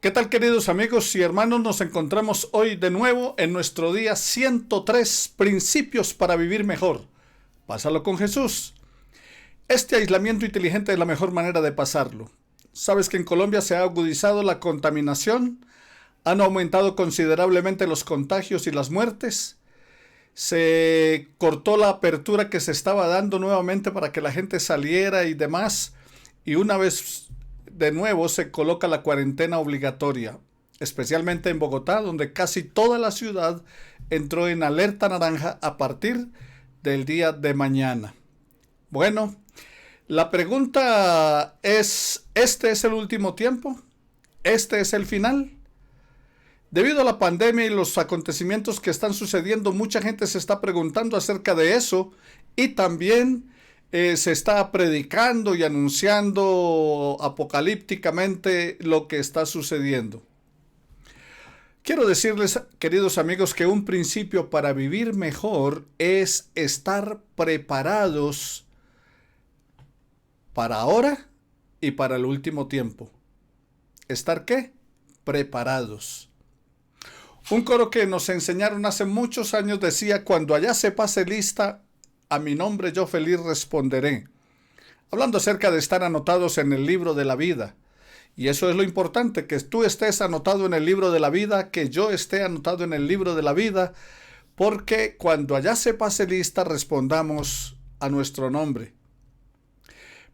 ¿Qué tal, queridos amigos y hermanos? Nos encontramos hoy de nuevo en nuestro día 103, Principios para vivir mejor. Pásalo con Jesús. Este aislamiento inteligente es la mejor manera de pasarlo. ¿Sabes que en Colombia se ha agudizado la contaminación? ¿Han aumentado considerablemente los contagios y las muertes? Se cortó la apertura que se estaba dando nuevamente para que la gente saliera y demás. Y una vez de nuevo se coloca la cuarentena obligatoria, especialmente en Bogotá, donde casi toda la ciudad entró en alerta naranja a partir del día de mañana. Bueno, la pregunta es, ¿este es el último tiempo? ¿Este es el final? Debido a la pandemia y los acontecimientos que están sucediendo, mucha gente se está preguntando acerca de eso y también se está predicando y anunciando apocalípticamente lo que está sucediendo. Quiero decirles, queridos amigos, que un principio para vivir mejor es estar preparados para ahora y para el último tiempo. ¿Estar qué? Preparados. Un coro que nos enseñaron hace muchos años decía: cuando allá se pase lista, a mi nombre yo feliz responderé. Hablando acerca de estar anotados en el libro de la vida. Y eso es lo importante, que tú estés anotado en el libro de la vida, que yo esté anotado en el libro de la vida, porque cuando allá se pase lista, respondamos a nuestro nombre.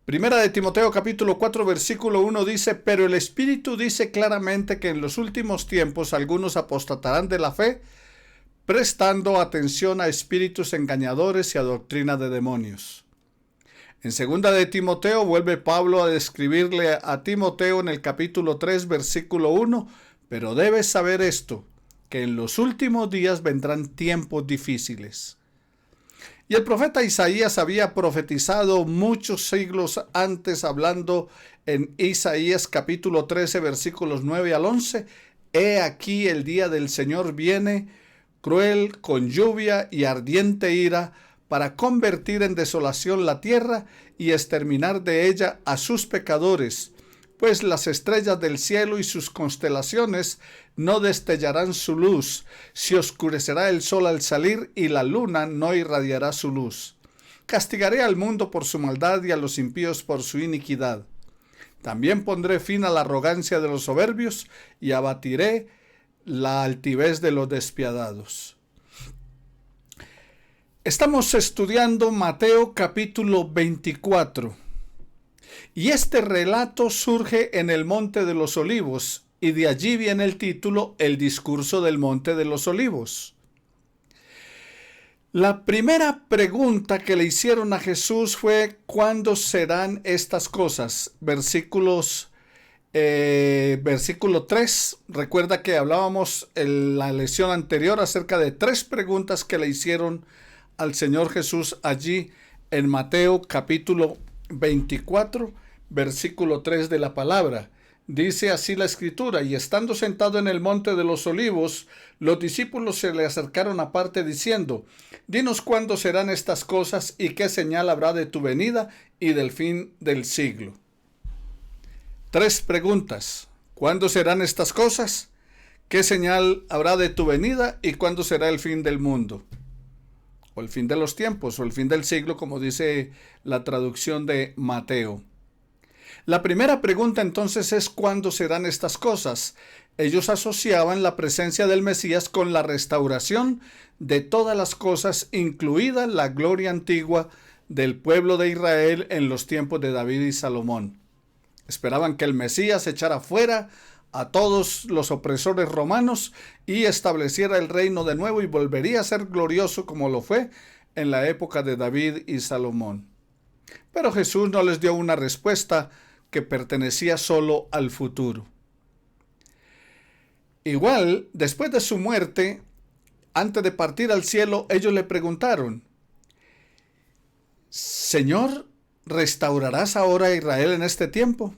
Primera de Timoteo capítulo 4 versículo 1 dice: pero el Espíritu dice claramente que en los últimos tiempos algunos apostatarán de la fe, prestando atención a espíritus engañadores y a doctrina de demonios. En segunda de Timoteo vuelve Pablo a describirle a Timoteo en el capítulo 3 versículo 1: pero debes saber esto, que en los últimos días vendrán tiempos difíciles. Y el profeta Isaías había profetizado muchos siglos antes, hablando en Isaías capítulo 13 versículos 9 al 11: he aquí el día del Señor viene, cruel, con lluvia y ardiente ira, para convertir en desolación la tierra y exterminar de ella a sus pecadores, pues las estrellas del cielo y sus constelaciones no destellarán su luz, se oscurecerá el sol al salir y la luna no irradiará su luz. Castigaré al mundo por su maldad y a los impíos por su iniquidad. También pondré fin a la arrogancia de los soberbios y abatiré la altivez de los despiadados. Estamos estudiando Mateo capítulo 24 y este relato surge en el Monte de los Olivos y de allí viene el título, el discurso del Monte de los Olivos. La primera pregunta que le hicieron a Jesús fue: ¿cuándo serán estas cosas? Versículo 3, recuerda que hablábamos en la lección anterior acerca de 3 preguntas que le hicieron al Señor Jesús allí en Mateo capítulo 24, versículo 3 de la palabra. Dice así la escritura: y estando sentado en el monte de los olivos, los discípulos se le acercaron aparte diciendo: dinos cuándo serán estas cosas y qué señal habrá de tu venida y del fin del siglo. 3 preguntas. ¿Cuándo serán estas cosas? ¿Qué señal habrá de tu venida? ¿Y cuándo será el fin del mundo? O el fin de los tiempos, o el fin del siglo, como dice la traducción de Mateo. La primera pregunta entonces es: ¿cuándo serán estas cosas? Ellos asociaban la presencia del Mesías con la restauración de todas las cosas, incluida la gloria antigua del pueblo de Israel en los tiempos de David y Salomón. Esperaban que el Mesías echara fuera a todos los opresores romanos y estableciera el reino de nuevo y volvería a ser glorioso como lo fue en la época de David y Salomón. Pero Jesús no les dio una respuesta que pertenecía solo al futuro. Igual, después de su muerte, antes de partir al cielo, ellos le preguntaron: Señor, ¿restaurarás ahora a Israel en este tiempo?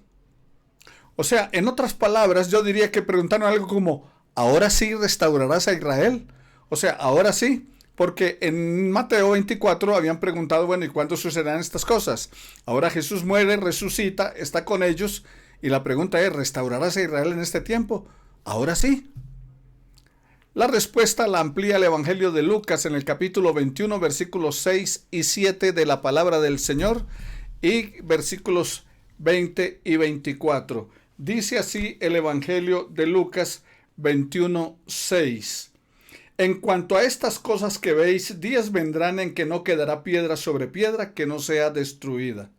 O sea, en otras palabras, yo diría que preguntaron algo como: ¿ahora sí restaurarás a Israel? O sea, ahora sí, porque en Mateo 24 habían preguntado: bueno, ¿y cuándo sucederán estas cosas? Ahora Jesús muere, resucita, está con ellos Y la pregunta es, ¿restaurarás a Israel en este tiempo? Ahora sí. La respuesta la amplía el Evangelio de Lucas en el capítulo 21, versículos 6 y 7 de la palabra del Señor y versículos 20 y 24. Dice así el Evangelio de Lucas 21, 6. En cuanto a estas cosas que veis, días vendrán en que no quedará piedra sobre piedra que no sea destruida.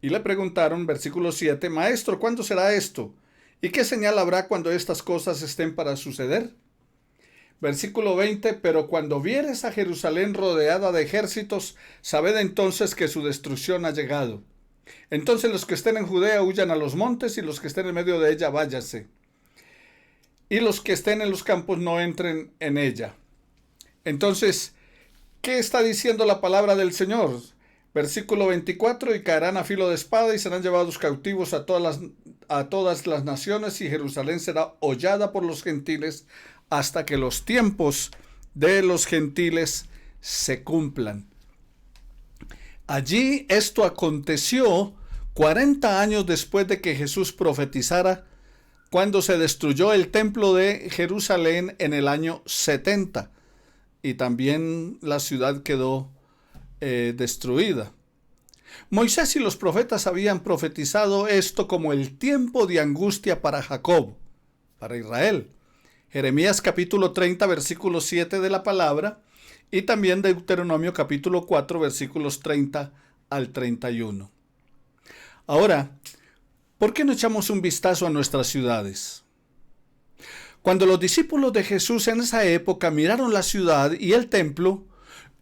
Y le preguntaron, versículo 7, Maestro, ¿cuándo será esto? ¿Y qué señal habrá cuando estas cosas estén para suceder? Versículo 20, pero cuando vieres a Jerusalén rodeada de ejércitos, sabed entonces que su destrucción ha llegado. Entonces los que estén en Judea huyan a los montes, y los que estén en medio de ella váyanse. Y los que estén en los campos no entren en ella. Entonces, ¿qué está diciendo la palabra del Señor? Versículo 24, y caerán a filo de espada y serán llevados cautivos a todas las naciones, y Jerusalén será hollada por los gentiles hasta que los tiempos de los gentiles se cumplan. Allí esto aconteció 40 años después de que Jesús profetizara, cuando se destruyó el templo de Jerusalén en el año 70, y también la ciudad quedó destruida. Moisés y los profetas habían profetizado esto como el tiempo de angustia para Jacob, para Israel. Jeremías capítulo 30, versículo 7 de la palabra, y también Deuteronomio capítulo 4, versículos 30 al 31. Ahora, ¿por qué no echamos un vistazo a nuestras ciudades? Cuando los discípulos de Jesús en esa época miraron la ciudad y el templo,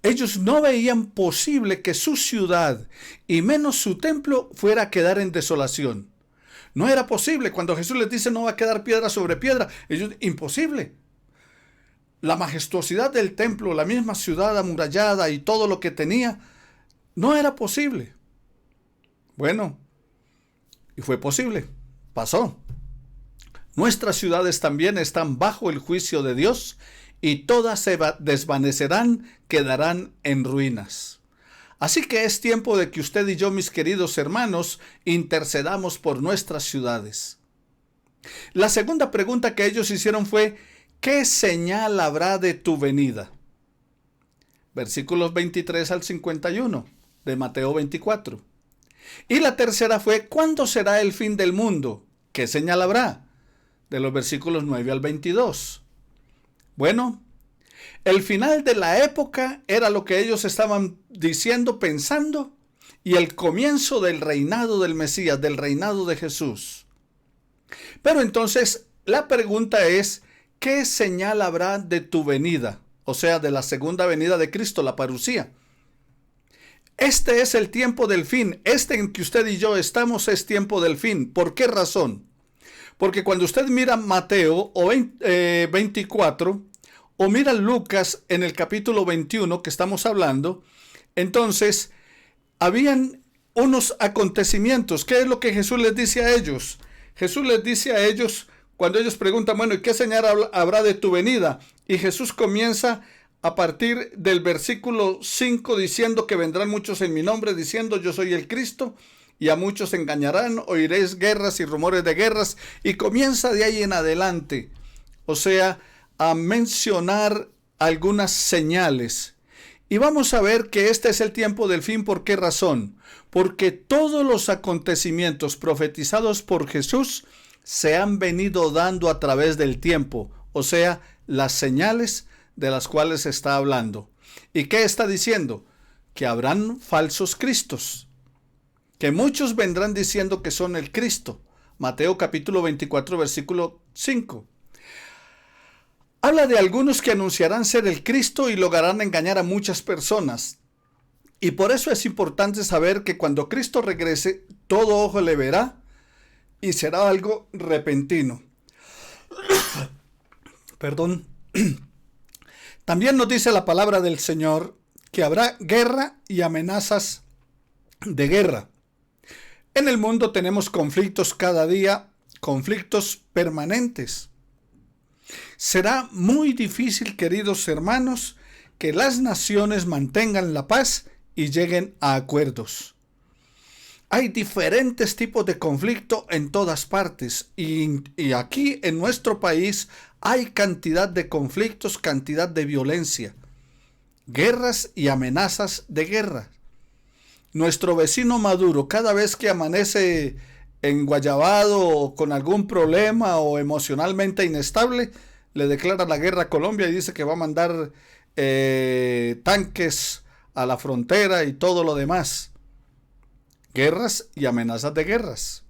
ellos no veían posible que su ciudad, y menos su templo, fuera a quedar en desolación. No era posible. Cuando Jesús les dice no va a quedar piedra sobre piedra, ellos, imposible. La majestuosidad del templo, la misma ciudad amurallada y todo lo que tenía, no era posible. Bueno, y fue posible. Pasó. Nuestras ciudades también están bajo el juicio de Dios, y todas se desvanecerán, quedarán en ruinas. Así que es tiempo de que usted y yo, mis queridos hermanos, intercedamos por nuestras ciudades. La segunda pregunta que ellos hicieron fue, ¿qué señal habrá de tu venida? Versículos 23 al 51 de Mateo 24. Y la tercera fue, ¿cuándo será el fin del mundo? ¿Qué señal habrá? De los versículos 9 al 22. Bueno, el final de la época era lo que ellos estaban diciendo, pensando, y el comienzo del reinado del Mesías, del reinado de Jesús. Pero entonces la pregunta es, ¿qué señal habrá de tu venida? O sea, de la segunda venida de Cristo, la parusía. Este es el tiempo del fin. Este en que usted y yo estamos es tiempo del fin. ¿Por qué razón? Porque cuando usted mira Mateo 24 o mira Lucas en el capítulo 21 que estamos hablando, entonces habían unos acontecimientos. ¿Qué es lo que Jesús les dice a ellos? Jesús les dice a ellos, cuando ellos preguntan, bueno, ¿y qué señal habrá de tu venida? Y Jesús comienza a partir del versículo 5 diciendo que vendrán muchos en mi nombre, diciendo yo soy el Cristo, y a muchos engañarán, oiréis guerras y rumores de guerras, y comienza de ahí en adelante, o sea, a mencionar algunas señales. Y vamos a ver que este es el tiempo del fin. ¿Por qué razón? Porque todos los acontecimientos profetizados por Jesús se han venido dando a través del tiempo, o sea, las señales de las cuales se está hablando. ¿Y qué está diciendo? Que habrán falsos cristos, que muchos vendrán diciendo que son el Cristo. Mateo capítulo 24, versículo 5. Habla de algunos que anunciarán ser el Cristo y lograrán engañar a muchas personas. Y por eso es importante saber que cuando Cristo regrese, todo ojo le verá y será algo repentino. Perdón. También nos dice la palabra del Señor que habrá guerra y amenazas de guerra. En el mundo tenemos conflictos cada día, conflictos permanentes. Será muy difícil, queridos hermanos, que las naciones mantengan la paz y lleguen a acuerdos. Hay diferentes tipos de conflicto en todas partes y aquí en nuestro país hay cantidad de conflictos, cantidad de violencia, guerras y amenazas de guerra. Nuestro vecino Maduro, cada vez que amanece enguayabado o con algún problema o emocionalmente inestable, le declara la guerra a Colombia y dice que va a mandar tanques a la frontera y todo lo demás. Guerras y amenazas de guerras.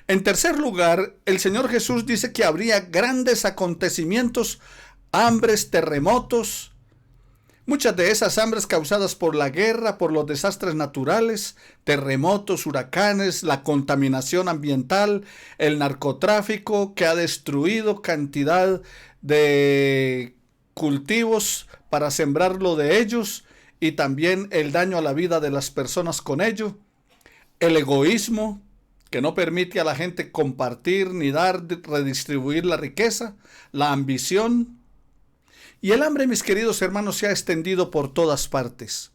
En tercer lugar, el Señor Jesús dice que habría grandes acontecimientos, hambres, terremotos. Muchas de esas hambres causadas por la guerra, por los desastres naturales, terremotos, huracanes, la contaminación ambiental, el narcotráfico que ha destruido cantidad de cultivos para sembrarlo de ellos y también el daño a la vida de las personas con ello. El egoísmo que no permite a la gente compartir ni dar, redistribuir la riqueza, la ambición. Y el hambre, mis queridos hermanos, se ha extendido por todas partes.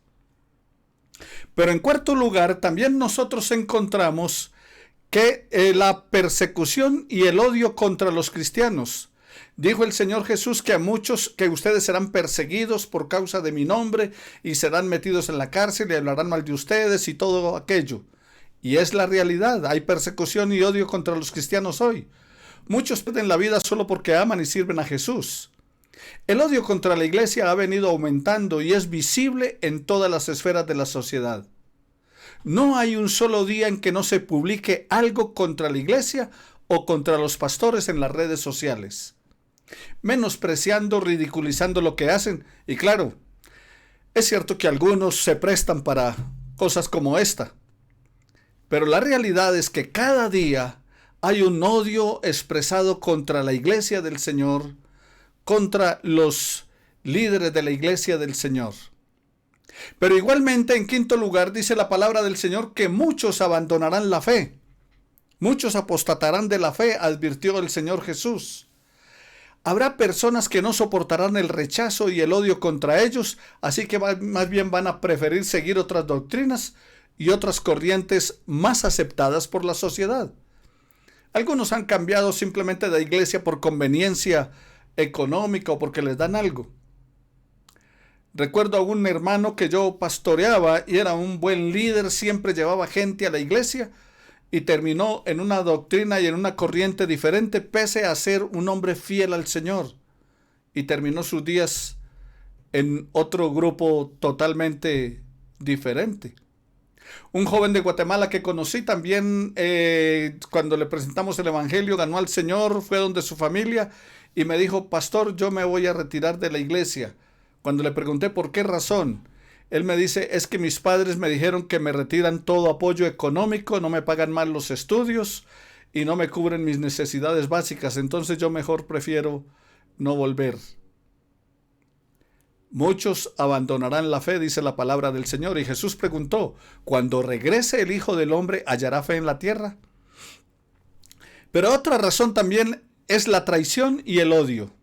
Pero en cuarto lugar, también nosotros encontramos que la persecución y el odio contra los cristianos. Dijo el Señor Jesús que a muchos, que ustedes serán perseguidos por causa de mi nombre y serán metidos en la cárcel y hablarán mal de ustedes y todo aquello. Y es la realidad, hay persecución y odio contra los cristianos hoy. Muchos pierden la vida solo porque aman y sirven a Jesús. El odio contra la iglesia ha venido aumentando y es visible en todas las esferas de la sociedad. No hay un solo día en que no se publique algo contra la iglesia o contra los pastores en las redes sociales, menospreciando, ridiculizando lo que hacen. Y claro, es cierto que algunos se prestan para cosas como esta, pero la realidad es que cada día hay un odio expresado contra la iglesia del Señor, contra los líderes de la iglesia del Señor. Pero igualmente, en quinto lugar, dice la palabra del Señor que muchos abandonarán la fe. Muchos apostatarán de la fe, advirtió el Señor Jesús. Habrá personas que no soportarán el rechazo y el odio contra ellos, así que más bien van a preferir seguir otras doctrinas y otras corrientes más aceptadas por la sociedad. Algunos han cambiado simplemente de iglesia por conveniencia económica o porque les dan algo. Recuerdo a un hermano que yo pastoreaba y era un buen líder, siempre llevaba gente a la iglesia y terminó en una doctrina y en una corriente diferente pese a ser un hombre fiel al Señor, y terminó sus días en otro grupo totalmente diferente. Un joven de Guatemala que conocí también, cuando le presentamos el evangelio, ganó al Señor, fue donde su familia y me dijo: pastor, yo me voy a retirar de la iglesia. Cuando le pregunté por qué razón, él me dice: es que mis padres me dijeron que me retiran todo apoyo económico, no me pagan mal los estudios y no me cubren mis necesidades básicas, entonces yo mejor prefiero no volver. Muchos abandonarán la fe, dice la palabra del Señor. Y Jesús preguntó: ¿cuando regrese el Hijo del Hombre, hallará fe en la tierra? Pero otra razón también es la traición y el odio.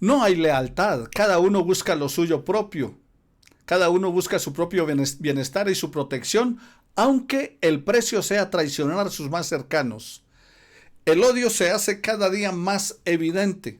No hay lealtad, cada uno busca lo suyo propio. Cada uno busca su propio bienestar y su protección, aunque el precio sea traicionar a sus más cercanos. El odio se hace cada día más evidente.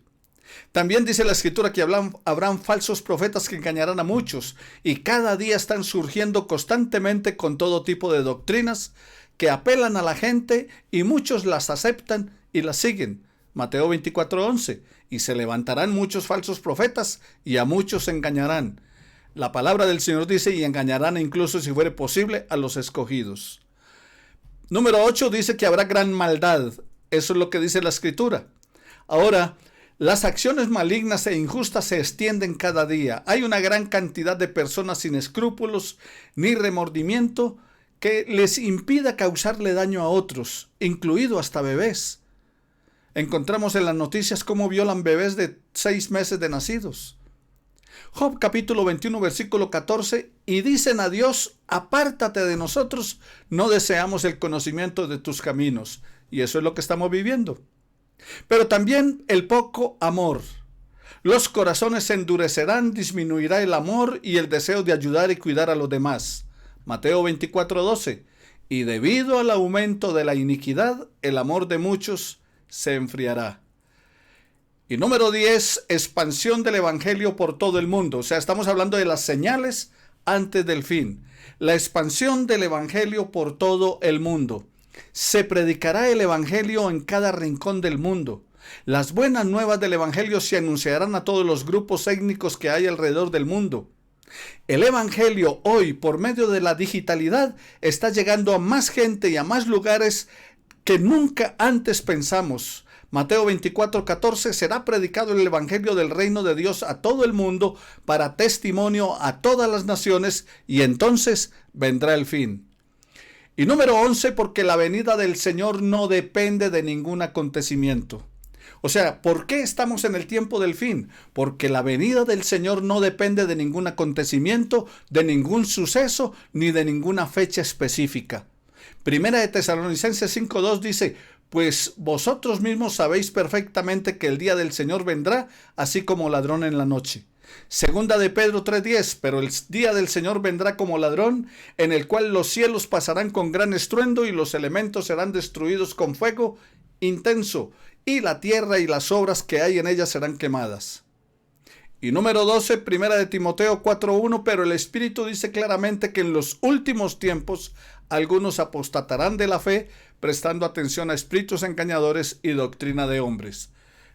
También dice la Escritura que habrán falsos profetas que engañarán a muchos, y cada día están surgiendo constantemente con todo tipo de doctrinas que apelan a la gente y muchos las aceptan y las siguen. Mateo 24:11, y se levantarán muchos falsos profetas y a muchos engañarán. La palabra del Señor dice: y engañarán incluso, si fuere posible, a los escogidos. Número 8 dice que habrá gran maldad. Eso es lo que dice la Escritura. Ahora, las acciones malignas e injustas se extienden cada día. Hay una gran cantidad de personas sin escrúpulos ni remordimiento que les impida causarle daño a otros, incluido hasta bebés. Encontramos en las noticias cómo violan bebés de 6 meses de nacidos. Job capítulo 21 versículo 14, y dicen a Dios: apártate de nosotros, no deseamos el conocimiento de tus caminos. Y eso es lo que estamos viviendo. Pero también el poco amor. Los corazones se endurecerán, disminuirá el amor y el deseo de ayudar y cuidar a los demás. Mateo 24:12. y debido al aumento de la iniquidad, el amor de muchos se enfriará. Y número 10, expansión del evangelio por todo el mundo. O sea, estamos hablando de las señales antes del fin. La expansión del evangelio por todo el mundo. Se predicará el evangelio en cada rincón del mundo. Las buenas nuevas del evangelio se anunciarán a todos los grupos étnicos que hay alrededor del mundo. El evangelio hoy, por medio de la digitalidad, está llegando a más gente y a más lugares que nunca antes pensamos. Mateo 24:14, será predicado el evangelio del reino de Dios a todo el mundo para testimonio a todas las naciones, y entonces vendrá el fin. Y número 11, porque la venida del Señor no depende de ningún acontecimiento. O sea, ¿por qué estamos en el tiempo del fin? Porque la venida del Señor no depende de ningún acontecimiento, de ningún suceso, ni de ninguna fecha específica. Primera de Tesalonicenses 5:2 dice, pues vosotros mismos sabéis perfectamente que el día del Señor vendrá, así como ladrón en la noche. Segunda de Pedro 3:10, pero el día del Señor vendrá como ladrón, en el cual los cielos pasarán con gran estruendo y los elementos serán destruidos con fuego intenso, y la tierra y las obras que hay en ella serán quemadas. Y número 12, primera de Timoteo 4:1, pero el Espíritu dice claramente que en los últimos tiempos algunos apostatarán de la fe, prestando atención a espíritus engañadores y doctrina de hombres.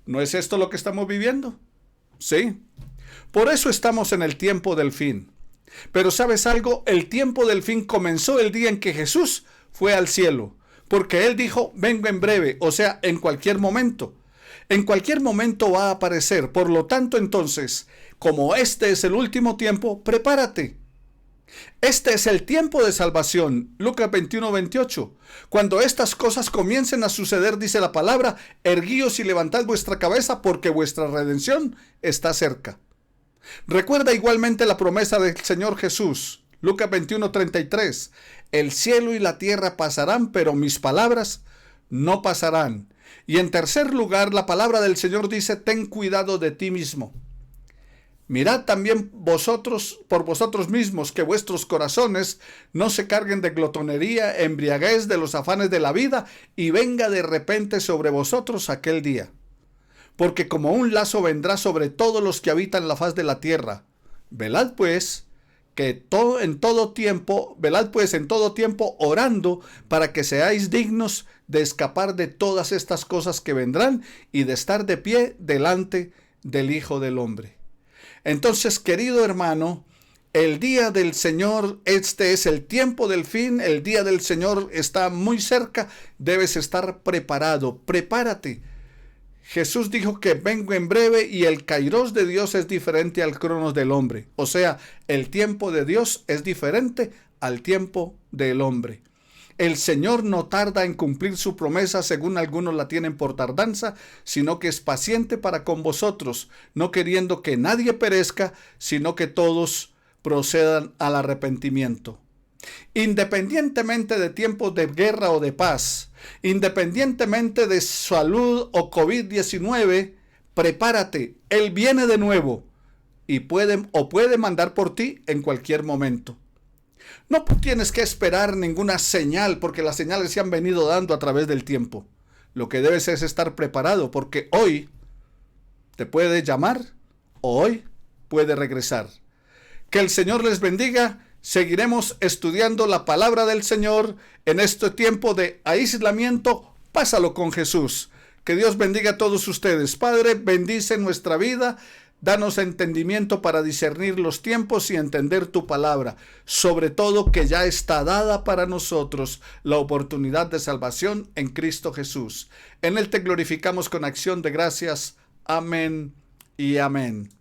¿No es esto lo que estamos viviendo? Sí. Por eso estamos en el tiempo del fin. Pero ¿sabes algo? El tiempo del fin comenzó el día en que Jesús fue al cielo, porque Él dijo, vengo en breve, o sea, en cualquier momento. En cualquier momento va a aparecer. Por lo tanto, entonces, como este es el último tiempo, prepárate. Este es el tiempo de salvación. Lucas 21:28. Cuando estas cosas comiencen a suceder, dice la palabra, erguíos y levantad vuestra cabeza, porque vuestra redención está cerca. Recuerda igualmente la promesa del Señor Jesús. Lucas 21:33. El cielo y la tierra pasarán, pero mis palabras no pasarán. Y en tercer lugar, la palabra del Señor dice, ten cuidado de ti mismo. Mirad también vosotros por vosotros mismos, que vuestros corazones no se carguen de glotonería, embriaguez de los afanes de la vida, y venga de repente sobre vosotros aquel día. Porque como un lazo vendrá sobre todos los que habitan la faz de la tierra. Velad pues en todo tiempo orando, para que seáis dignos de escapar de todas estas cosas que vendrán y de estar de pie delante del Hijo del Hombre. Entonces, querido hermano, el día del Señor, este es el tiempo del fin, el día del Señor está muy cerca, debes estar preparado, prepárate. Jesús dijo que vengo en breve, y el kairos de Dios es diferente al cronos del hombre. O sea, el tiempo de Dios es diferente al tiempo del hombre. El Señor no tarda en cumplir su promesa, según algunos la tienen por tardanza, sino que es paciente para con vosotros, no queriendo que nadie perezca, sino que todos procedan al arrepentimiento. Independientemente de tiempos de guerra o de paz, independientemente de salud o COVID-19, prepárate, Él viene de nuevo y puede mandar por ti en cualquier momento. No tienes que esperar ninguna señal, porque las señales se han venido dando a través del tiempo. Lo que debes es estar preparado, porque hoy te puede llamar o hoy puede regresar. Que el Señor les bendiga. Seguiremos estudiando la palabra del Señor en este tiempo de aislamiento. Pásalo con Jesús. Que Dios bendiga a todos ustedes. Padre, bendice nuestra vida. Danos entendimiento para discernir los tiempos y entender tu palabra. Sobre todo, que ya está dada para nosotros la oportunidad de salvación en Cristo Jesús. En Él te glorificamos con acción de gracias. Amén y amén.